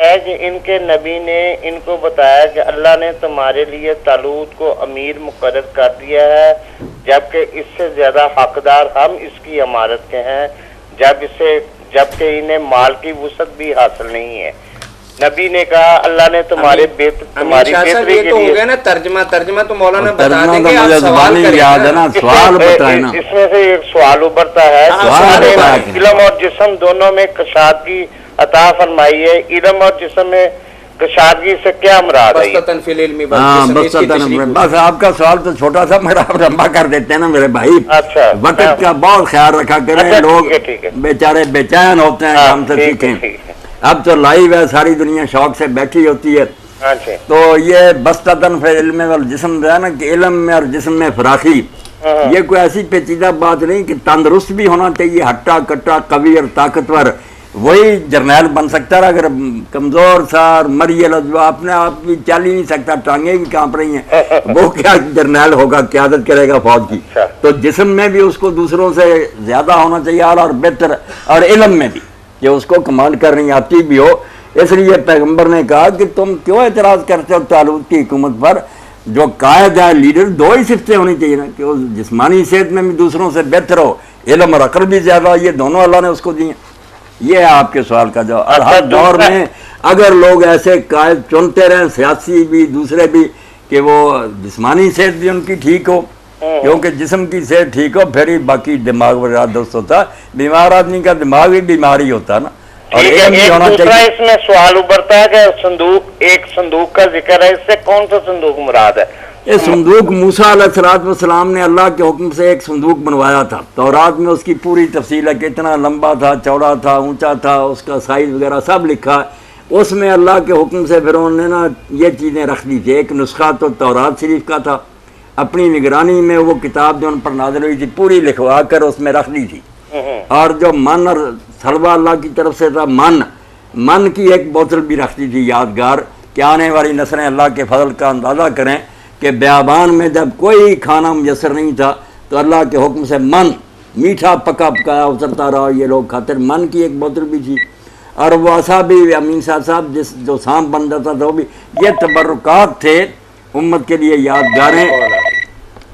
ہے کہ ان کے نبی نے ان کو بتایا کہ اللہ نے تمہارے لیے طالوت کو امیر مقرر کر دیا ہے، جبکہ اس سے زیادہ حقدار ہم اس کی امارت کے ہیں، جبکہ انہیں مال کی وسعت بھی حاصل نہیں ہے۔ نبی نے کہا اللہ نے تمہاری بہتری کے لیے ہو گیا نا ترجمہ تو مولانا بتا دیں گے، آپ سوال کریں نا، سوال بتائیں نا۔ اس میں سے ایک سوال ابھرتا ہے، علم اور جسم دونوں میں کشادگی عطا فرمائی ہے، علم اور جسم میں کشادگی سے کیا مراد ہے؟ بس آپ کا سوال تو چھوٹا سا، میرا لمبا کر دیتے ہیں نا میرے بھائی۔ اچھا، وقت کا بہت خیال رکھا کریں، لوگ بیچارے بے چین ہوتے ہیں، ہم سے سیکھیں۔ اب تو لائیو ہے، ساری دنیا شوق سے بیٹھی ہوتی ہے، تو یہ بسطتاً فی العلم والجسم جو ہے نا کہ علم میں اور جسم میں فراخی، یہ کوئی ایسی پیچیدہ بات نہیں کہ تندرست بھی ہونا چاہیے، ہٹا کٹا قوی اور طاقتور وہی جرنیل بن سکتا ہے، اگر کمزور سا اور مریل جو اپنے آپ بھی چل ہی نہیں سکتا، ٹانگیں بھی کانپ رہی ہیں، وہ کیا جرنیل ہوگا، قیادت کرے گا فوج کی؟ تو جسم میں بھی اس کو دوسروں سے زیادہ ہونا چاہیے اور بہتر، اور علم میں بھی کہ اس کو کمانڈ کرنی آتی بھی ہو۔ اس لیے پیغمبر نے کہا کہ تم کیوں اعتراض کرتے ہو طالوت کی حکومت پر؟ جو قائد ہے، لیڈر، دو ہی صفتیں ہونی چاہیے نا، کہ وہ جسمانی صحت میں بھی دوسروں سے بہتر ہو، علم اور عقل بھی زیادہ، یہ دونوں اللہ نے اس کو دیے۔ یہ ہے آپ کے سوال کا جواب۔ اور ہر دور میں اگر لوگ ایسے قائد چنتے رہیں، سیاسی بھی دوسرے بھی، کہ وہ جسمانی صحت بھی ان کی ٹھیک ہو، کیونکہ جسم کی صحت ٹھیک ہو پھر ہی باقی دماغ وغیرہ درست ہوتا ہے، بیمار آدمی کا دماغ بھی بیماری ہوتا ہے نا۔ اور دوسرا اس میں سوال ابھرتا ہے کہ ایک صندوق کا ذکر ہے، اس سے کون سا صندوق مراد ہے؟ یہ صندوق موسیٰ علیہ السلام نے اللہ کے حکم سے ایک صندوق بنوایا تھا، تورات میں اس کی پوری تفصیل ہے کہ اتنا لمبا تھا، چوڑا تھا، اونچا تھا، اس کا سائز وغیرہ سب لکھا ہے۔ اس میں اللہ کے حکم سے پھر انہوں نے نا یہ چیزیں رکھ دی تھی۔ ایک نسخہ تو تورات شریف کا تھا، اپنی نگرانی میں وہ کتاب جو ان پر نازل ہوئی تھی پوری لکھوا کر اس میں رکھ دی تھی، اور جو من اور سلوہ اللہ کی طرف سے تھا، من کی ایک بوتل بھی رکھ دی تھی یادگار، کہ آنے والی نسلیں اللہ کے فضل کا اندازہ کریں کہ بیابان میں جب کوئی کھانا میسر نہیں تھا تو اللہ کے حکم سے من میٹھا پکا پکایا اترتا رہا، یہ لوگ کھاتے۔ من کی ایک بوتل بھی تھی، اور وہ اصحابی امین صاحب جو سانپ بن جاتا تھا وہ بھی، یہ تبرکات تھے امت کے لیے یادگاریں۔